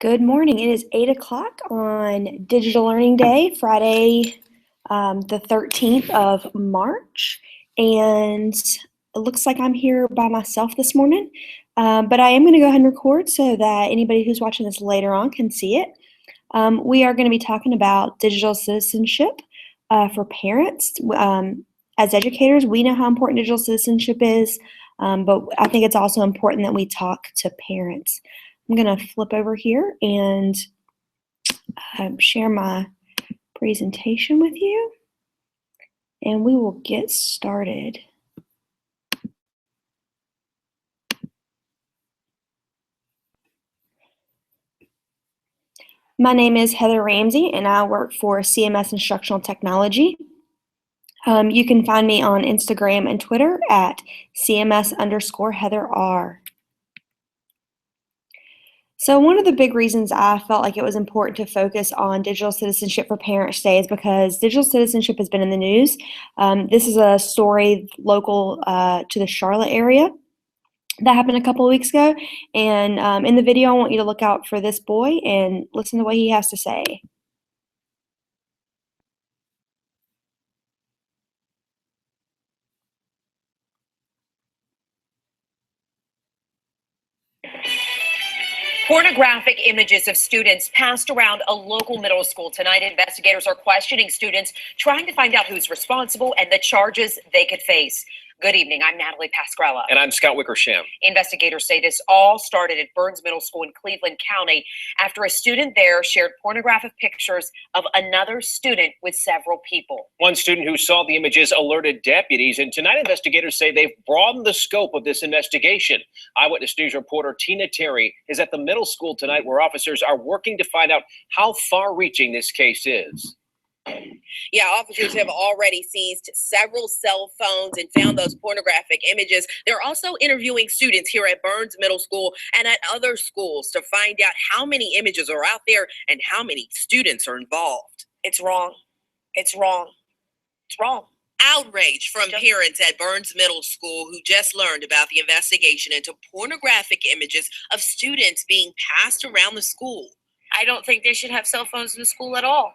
Good morning. It is 8 o'clock on Digital Learning Day, Friday, the 13th of March. And it looks like I'm here by myself this morning. But I am going to go ahead and record so that anybody who's watching this later on can see it. We are going to be talking about digital citizenship for parents. As educators, we know how important digital citizenship is, but I think it's also important that we talk to parents. I'm going to flip over here and share my presentation with you, and we will get started. My name is Heather Ramsey, and I work for CMS Instructional Technology. You can find me on Instagram and Twitter at CMS_HeatherR. So one of the big reasons I felt like it was important to focus on digital citizenship for Parents Day is because digital citizenship has been in the news. This is a story local to the Charlotte area that happened a couple of weeks ago. And in the video, I want you to look out for this boy and listen to what he has to say. Pornographic images of students passed around a local middle school tonight. Investigators are questioning students, trying to find out who's responsible and the charges they could face. Good evening. I'm Natalie Pasquarella. And I'm Scott Wickersham. Investigators say this all started at Burns Middle School in Cleveland County after a student there shared pornographic pictures of another student with several people. One student who saw the images alerted deputies, and tonight investigators say they've broadened the scope of this investigation. Eyewitness News reporter Tina Terry is at the middle school tonight, where officers are working to find out how far-reaching this case is. Yeah, officers have already seized several cell phones and found those pornographic images. They're also interviewing students here at Burns Middle School and at other schools to find out how many images are out there and how many students are involved. It's wrong. It's wrong. It's wrong. Outrage from parents at Burns Middle School who just learned about the investigation into pornographic images of students being passed around the school. I don't think they should have cell phones in the school at all.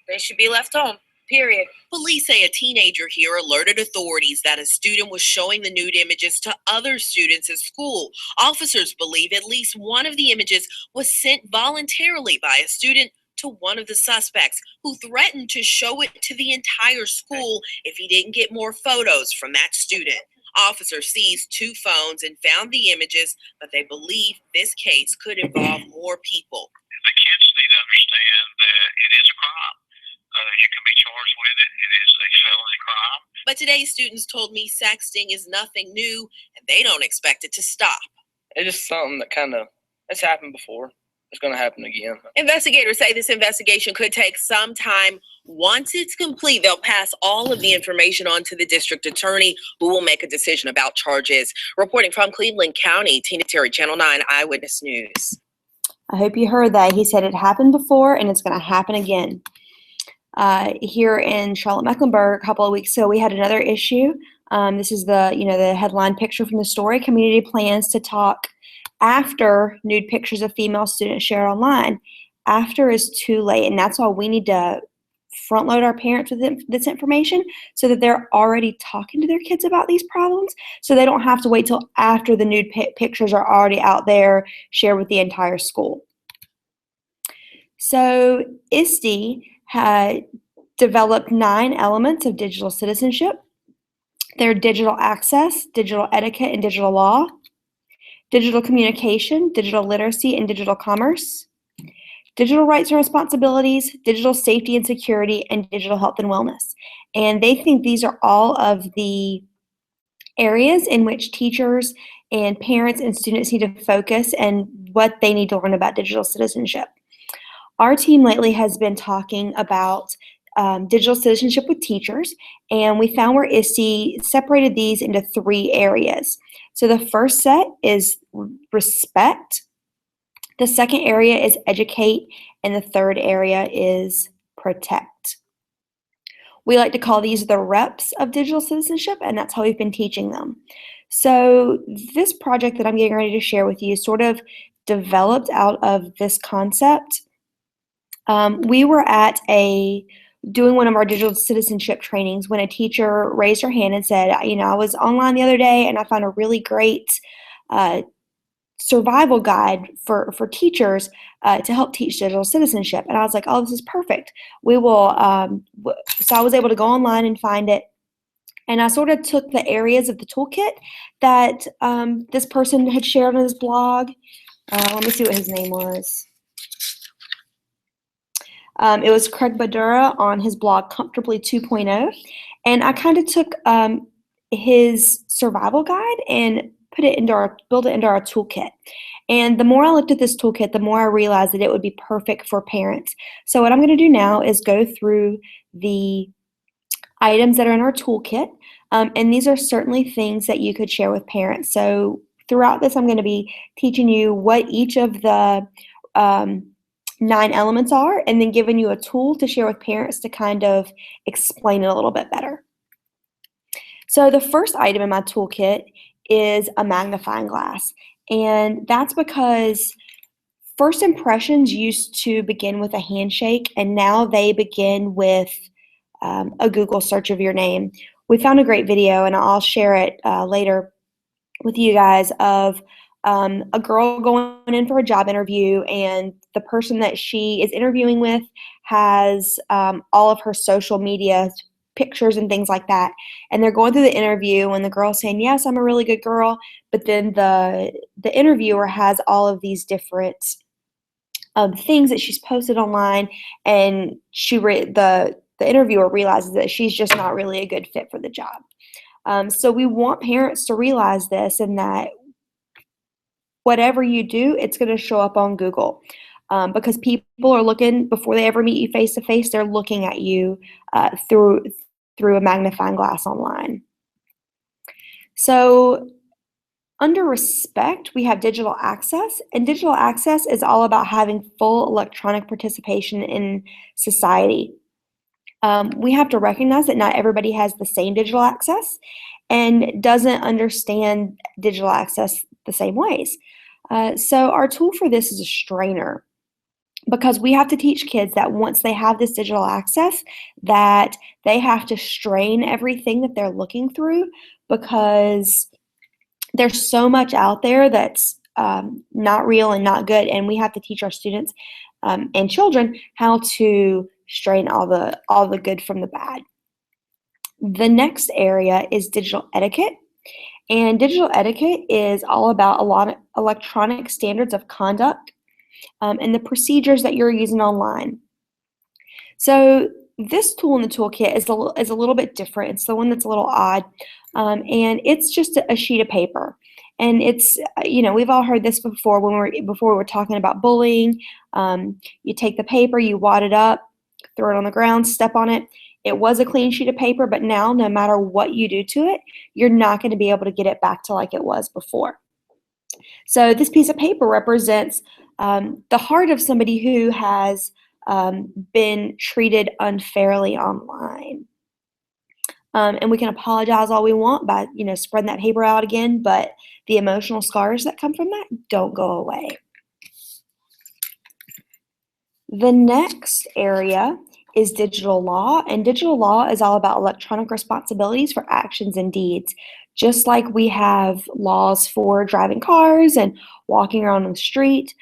They should be left home, period. Police say a teenager here alerted authorities that a student was showing the nude images to other students at school. Officers believe at least one of the images was sent voluntarily by a student to one of the suspects, who threatened to show it to the entire school if he didn't get more photos from that student. Officers seized 2 phones and found the images, but they believe this case could involve more people. The kids need to understand that it is a crime. You can be charged with it. It is a felony crime. But today's students told me sexting is nothing new, and they don't expect it to stop. It's just something that it's happened before. It's going to happen again. Investigators say this investigation could take some time. Once it's complete, they'll pass all of the information on to the district attorney, who will make a decision about charges. Reporting from Cleveland County, Tina Terry, Channel 9 Eyewitness News. I hope you heard that. He said it happened before and it's going to happen again. Here in Charlotte-Mecklenburg a couple of weeks ago, we had another issue. This is the headline picture from the story. Community plans to talk after nude pictures of female students shared online. After is too late, and that's why we need to front load our parents with this information so that they're already talking to their kids about these problems, so they don't have to wait till after the nude pictures are already out there shared with the entire school. So ISTE had developed 9 elements of digital citizenship. They're digital access, digital etiquette, and digital law, digital communication, digital literacy, and digital commerce, digital rights and responsibilities, digital safety and security, and digital health and wellness. And they think these are all of the areas in which teachers and parents and students need to focus and what they need to learn about digital citizenship. Our team lately has been talking about digital citizenship with teachers, and we found where ISTE separated these into 3 areas. So the first set is respect. The second area is educate, and the third area is protect. We like to call these the reps of digital citizenship, and that's how we've been teaching them. So this project that I'm getting ready to share with you sort of developed out of this concept. We were doing one of our digital citizenship trainings when a teacher raised her hand and said, I was online the other day and I found a really great survival guide for teachers to help teach digital citizenship. And I was like, oh, this is perfect. We will, so I was able to go online and find it. And I sort of took the areas of the toolkit that this person had shared on his blog. Let me see what his name was. It was Craig Badura on his blog, Comfortably 2.0. And I kind of took his survival guide and built it into our toolkit. And the more I looked at this toolkit, the more I realized that it would be perfect for parents. So what I'm going to do now is go through the items that are in our toolkit. And these are certainly things that you could share with parents. So throughout this, I'm going to be teaching you what each of the 9 elements are, and then giving you a tool to share with parents to kind of explain it a little bit better. So the first item in my toolkit is a magnifying glass. And that's because first impressions used to begin with a handshake, and now they begin with a Google search of your name. We found a great video, and I'll share it later with you guys, of a girl going in for a job interview, and the person that she is interviewing with has all of her social media pictures and things like that. And they're going through the interview, and the girl's saying, yes, I'm a really good girl. But then the interviewer has all of these different things that she's posted online, and the interviewer realizes that she's just not really a good fit for the job. So we want parents to realize this, and that whatever you do, it's going to show up on Google. Because people are looking, before they ever meet you face to face, they're looking at you through a magnifying glass online. So under respect, we have digital access, and digital access is all about having full electronic participation in society. We have to recognize that not everybody has the same digital access and doesn't understand digital access the same ways. So our tool for this is a strainer, because we have to teach kids that once they have this digital access, that they have to strain everything that they're looking through, because there's so much out there that's not real and not good, and we have to teach our students and children how to strain all the good from the bad. The next area is digital etiquette. And digital etiquette is all about a lot of electronic standards of conduct and the procedures that you're using online. So this tool in the toolkit is a little bit different. It's the one that's a little odd, and it's just a sheet of paper. And it's, we've all heard this before before we were talking about bullying. You take the paper, you wad it up, throw it on the ground, step on it. It was a clean sheet of paper, but now no matter what you do to it, you're not going to be able to get it back to like it was before. So this piece of paper represents the heart of somebody who has been treated unfairly online. And we can apologize all we want by, spreading that paper out again, but the emotional scars that come from that don't go away. The next area is digital law, and digital law is all about electronic responsibilities for actions and deeds. Just like we have laws for driving cars and walking around on the street,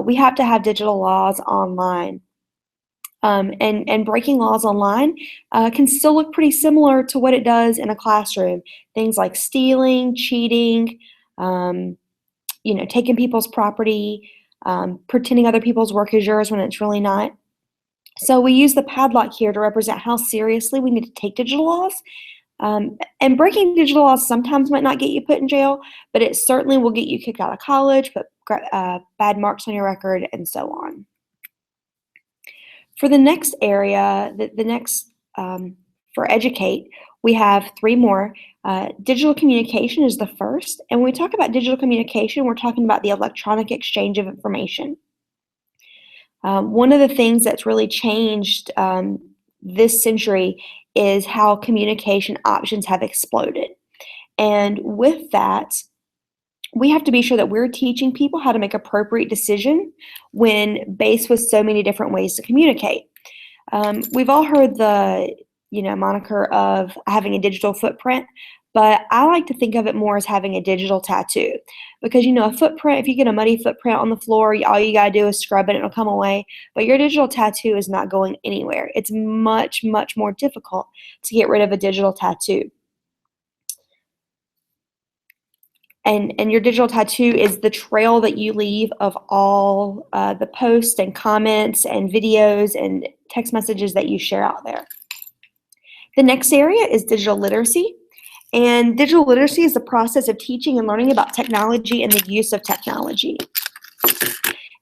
we have to have digital laws online. And breaking laws online can still look pretty similar to what it does in a classroom. Things like stealing, cheating, taking people's property, pretending other people's work is yours when it's really not. So we use the padlock here to represent how seriously we need to take digital laws. And breaking digital laws sometimes might not get you put in jail, but it certainly will get you kicked out of college, put bad marks on your record, and so on. For the next area, for educate, we have 3 more. Digital communication is the first. And when we talk about digital communication, we're talking about the electronic exchange of information. One of the things that's really changed this century is how communication options have exploded. And with that, we have to be sure that we're teaching people how to make appropriate decision when faced with so many different ways to communicate. We've all heard the moniker of having a digital footprint, but I like to think of it more as having a digital tattoo, because a footprint, if you get a muddy footprint on the floor, all you gotta do is scrub it and it'll come away. But your digital tattoo is not going anywhere. It's much, much more difficult to get rid of a digital tattoo. And your digital tattoo is the trail that you leave of all the posts and comments and videos and text messages that you share out there. The next area is digital literacy. And digital literacy is the process of teaching and learning about technology and the use of technology.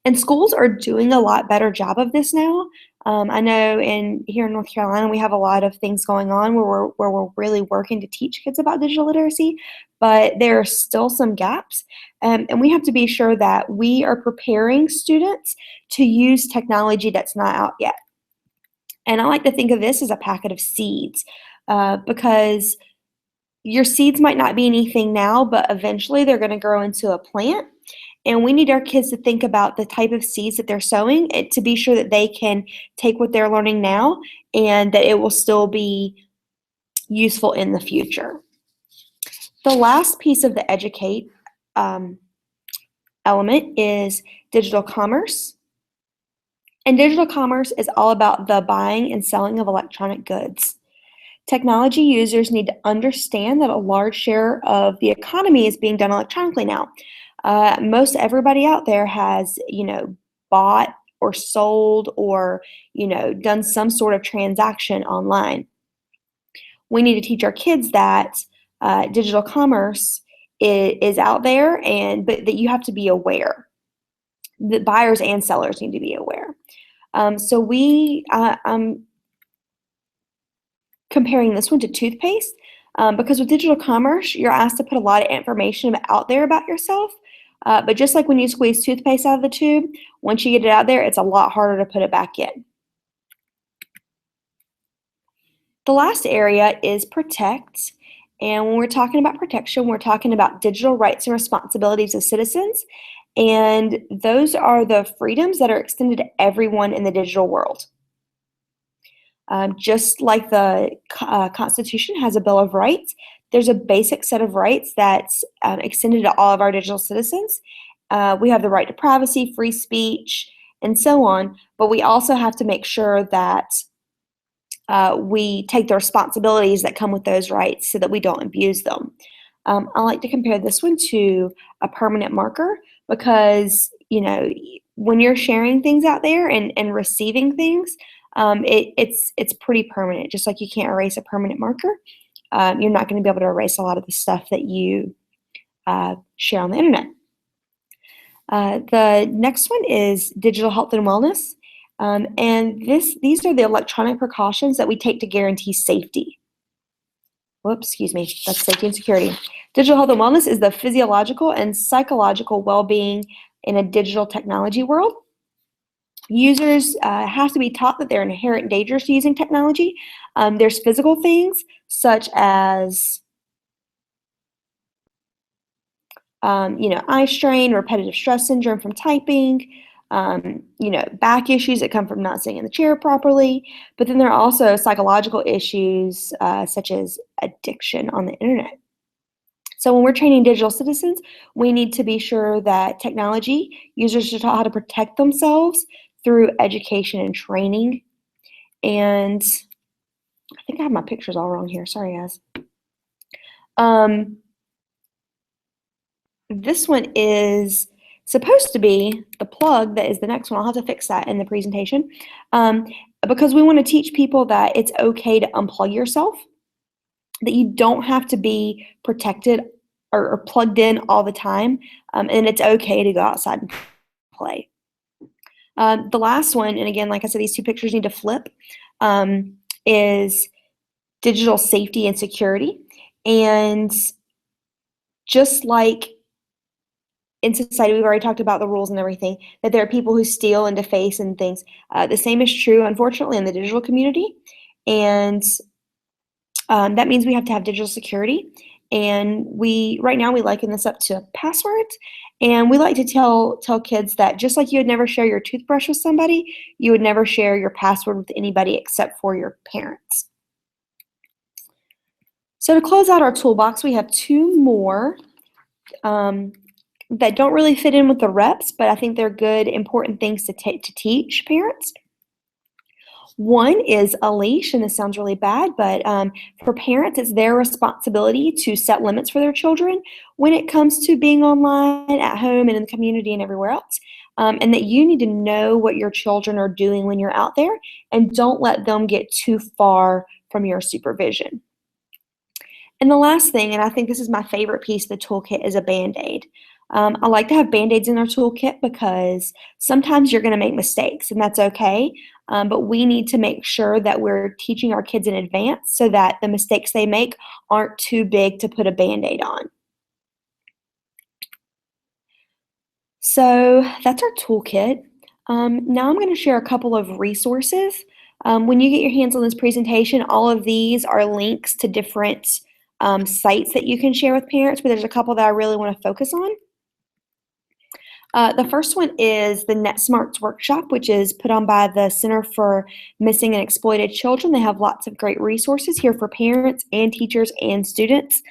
And schools are doing a lot better job of this now. I know here in North Carolina, we have a lot of things going on where we're really working to teach kids about digital literacy, but there are still some gaps. And we have to be sure that we are preparing students to use technology that's not out yet. And I like to think of this as a packet of seeds, because your seeds might not be anything now, but eventually they're going to grow into a plant. And we need our kids to think about the type of seeds that they're sowing to be sure that they can take what they're learning now and that it will still be useful in the future. The last piece of the educate element is digital commerce. And digital commerce is all about the buying and selling of electronic goods. Technology users need to understand that a large share of the economy is being done electronically now. Most everybody out there has, bought or sold or, done some sort of transaction online. We need to teach our kids that digital commerce is out there, but that you have to be aware. The buyers and sellers need to be aware. So I'm comparing this one to toothpaste, because with digital commerce, you're asked to put a lot of information out there about yourself. But just like when you squeeze toothpaste out of the tube, once you get it out there, it's a lot harder to put it back in. The last area is protect. And when we're talking about protection, we're talking about digital rights and responsibilities of citizens. And those are the freedoms that are extended to everyone in the digital world. Just like the Constitution has a Bill of Rights, there's a basic set of rights that's extended to all of our digital citizens. We have the right to privacy, free speech, and so on, but we also have to make sure that we take the responsibilities that come with those rights so that we don't abuse them. I like to compare this one to a permanent marker because, when you're sharing things out there and receiving things, it's pretty permanent. Just like you can't erase a permanent marker, you're not going to be able to erase a lot of the stuff that you share on the internet. The next one is digital health and wellness. And these are the electronic precautions that we take to guarantee safety. Whoops, excuse me, that's safety and security. Digital health and wellness is the physiological and psychological well-being in a digital technology world. Users have to be taught that there are inherent dangers to using technology. There's physical things such as eye strain, repetitive stress syndrome from typing, back issues that come from not sitting in the chair properly. But then there are also psychological issues such as addiction on the internet. So when we're training digital citizens, we need to be sure that technology users are taught how to protect themselves through education and training. And I think I have my pictures all wrong here. Sorry, guys. This one is supposed to be the plug that is the next one. I'll have to fix that in the presentation. Because we want to teach people that it's okay to unplug yourself, that you don't have to be protected or plugged in all the time, and it's okay to go outside and play. The last one, and again, like I said, these two pictures need to flip, is digital safety and security. And just like in society, we've already talked about the rules and everything, that there are people who steal and deface and things. The same is true, unfortunately, in the digital community. And that means we have to have digital security. And right now we liken this up to passwords. And we like to tell kids that just like you would never share your toothbrush with somebody, you would never share your password with anybody except for your parents. So to close out our toolbox, we have two more that don't really fit in with the reps, but I think they're good, important things to teach parents. One is a leash, and this sounds really bad, but for parents, it's their responsibility to set limits for their children when it comes to being online, at home, and in the community and everywhere else. And that you need to know what your children are doing when you're out there, and don't let them get too far from your supervision. And the last thing, and I think this is my favorite piece of the toolkit, is a Band-Aid. I like to have Band-Aids in our toolkit because sometimes you're going to make mistakes, and that's okay. But we need to make sure that we're teaching our kids in advance so that the mistakes they make aren't too big to put a Band-Aid on. So that's our toolkit. Now I'm going to share a couple of resources. When you get your hands on this presentation, all of these are links to different sites that you can share with parents, but there's a couple that I really want to focus on. The first one is the NetSmarts workshop, which is put on by the Center for Missing and Exploited Children. They have lots of great resources here for parents and teachers and students.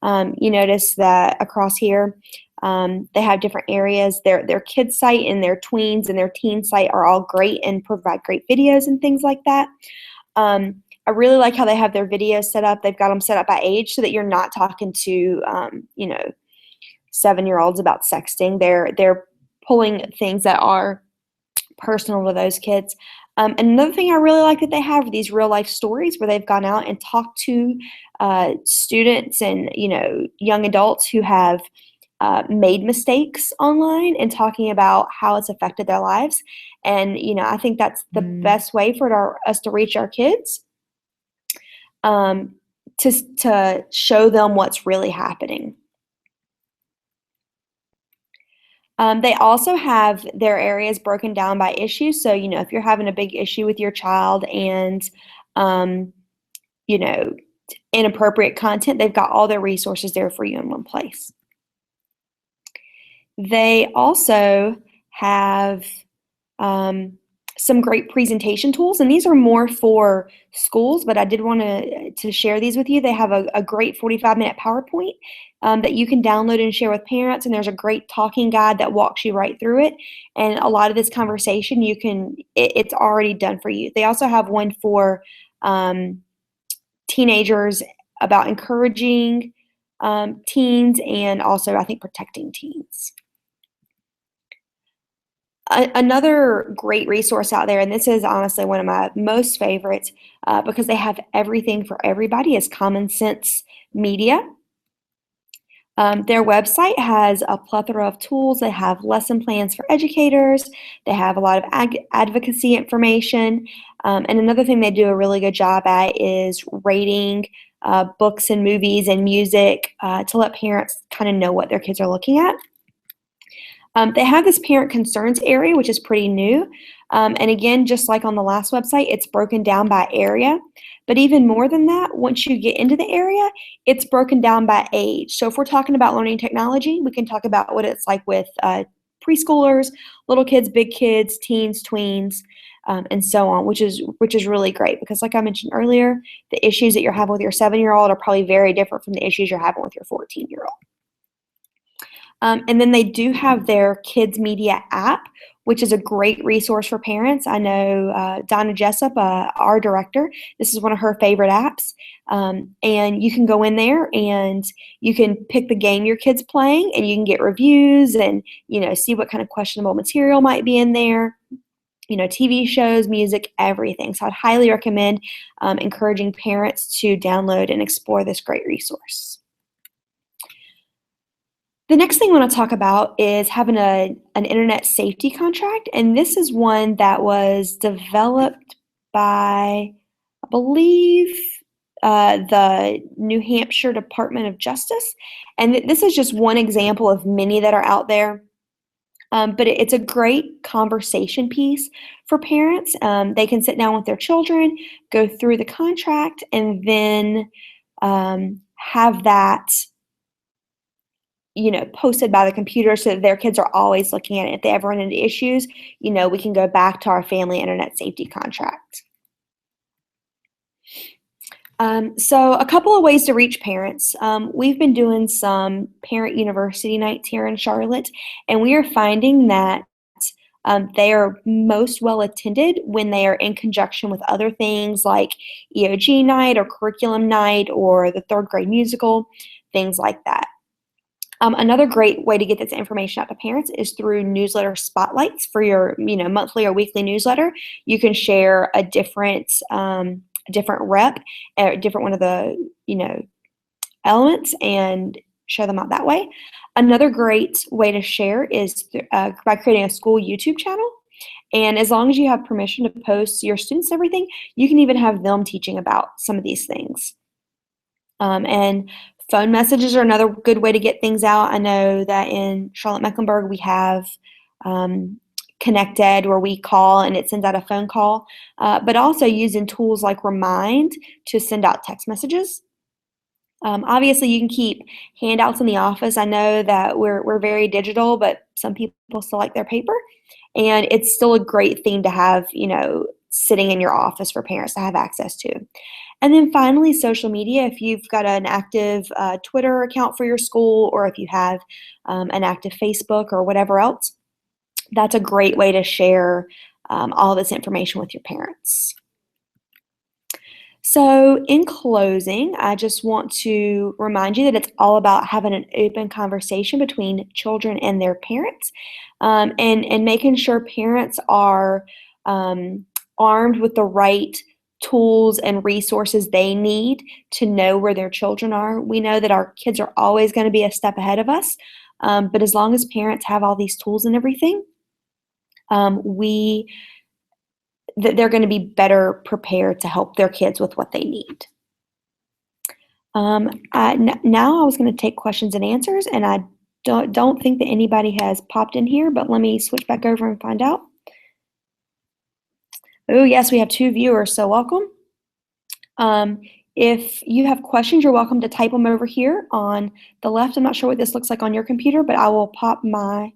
You notice that across here, they have different areas. Their kids site and their tweens and their teen site are all great and provide great videos and things like that. I really like how they have their videos set up. They've got them set up by age so that you're not talking to, 7-year-olds about sexting. They're pulling things that are personal to those kids. And another thing I really like that they have are these real life stories where they've gone out and talked to students and young adults who have made mistakes online and talking about how it's affected their lives. And I think that's the best way for us to reach our kids, to show them what's really happening. They also have their areas broken down by issues. So, if you're having a big issue with your child and, inappropriate content, they've got all their resources there for you in one place. They also have some great presentation tools, and these are more for schools, but I did want to share these with you. They have a great 45-minute PowerPoint that you can download and share with parents, and there's a great talking guide that walks you right through it. And a lot of this conversation, it's already done for you. They also have one for teenagers about encouraging teens and also, I think, protecting teens. Another great resource out there, and this is honestly one of my most favorites because they have everything for everybody, is Common Sense Media. Their website has a plethora of tools. They have lesson plans for educators. They have a lot of advocacy information. And another thing they do a really good job at is rating books and movies and music to let parents kind of know what their kids are looking at. They have this parent concerns area, which is pretty new. And again, just like on the last website, it's broken down by area. But even more than that, once you get into the area, it's broken down by age. So if we're talking about learning technology, we can talk about what it's like with preschoolers, little kids, big kids, teens, tweens, and so on, which is really great because, like I mentioned earlier, the issues that you're having with your 7-year-old are probably very different from the issues you're having with your 14-year-old. And then they do have their Kids Media app, which is a great resource for parents. I know Donna Jessup, our director, this is one of her favorite apps. And you can go in there and you can pick the game your kid's playing and you can get reviews and, see what kind of questionable material might be in there. TV shows, music, everything. So I'd highly recommend encouraging parents to download and explore this great resource. The next thing I want to talk about is having an internet safety contract, and this is one that was developed by, I believe, the New Hampshire Department of Justice, and this is just one example of many that are out there. But it's a great conversation piece for parents. They can sit down with their children, go through the contract, and then have that, posted by the computer so that their kids are always looking at it. If they ever run into issues, we can go back to our family internet safety contract. So a couple of ways to reach parents. We've been doing some parent university nights here in Charlotte, and we are finding that they are most well attended when they are in conjunction with other things like EOG night or curriculum night or the third grade musical, things like that. Another great way to get this information out to parents is through newsletter spotlights for your monthly or weekly newsletter. You can share a different rep, a different one of the elements, and share them out that way. Another great way to share is by creating a school YouTube channel. And as long as you have permission to post your students and everything, you can even have them teaching about some of these things. And phone messages are another good way to get things out. I know that in Charlotte-Mecklenburg we have Connected, where we call and it sends out a phone call, but also using tools like Remind to send out text messages. Obviously, you can keep handouts in the office. I know that we're very digital, but some people still like their paper, and it's still a great thing to have, sitting in your office for parents to have access to. And then finally, social media. If you've got an active Twitter account for your school, or if you have an active Facebook or whatever else, that's a great way to share all this information with your parents. So in closing, I just want to remind you that it's all about having an open conversation between children and their parents, and making sure parents are armed with the right tools and resources they need to know where their children are. We know that our kids are always going to be a step ahead of us, but as long as parents have all these tools and everything, they're going to be better prepared to help their kids with what they need. Now I was going to take questions and answers, and I don't think that anybody has popped in here, but let me switch back over and find out. Oh, yes, we have 2 viewers, so welcome. If you have questions, you're welcome to type them over here on the left. I'm not sure what this looks like on your computer, but I will pop my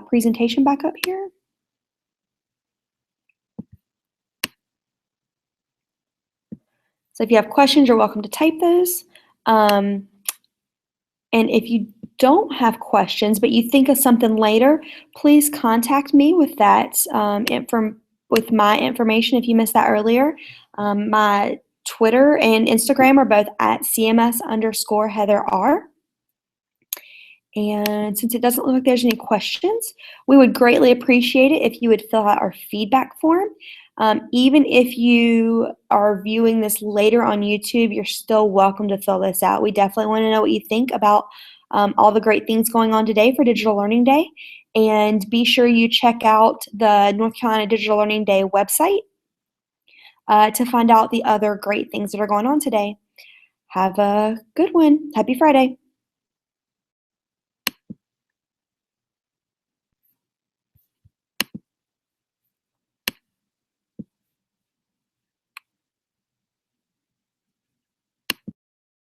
presentation back up here. So if you have questions, you're welcome to type those. And if you don't have questions, but you think of something later, please contact me with that with my information if you missed that earlier. My Twitter and Instagram are both at CMS_HeatherR. And since it doesn't look like there's any questions, we would greatly appreciate it if you would fill out our feedback form. Even if you are viewing this later on YouTube, you're still welcome to fill this out. We definitely want to know what you think about all the great things going on today for Digital Learning Day. And be sure you check out the North Carolina Digital Learning Day website to find out the other great things that are going on today. Have a good one. Happy Friday.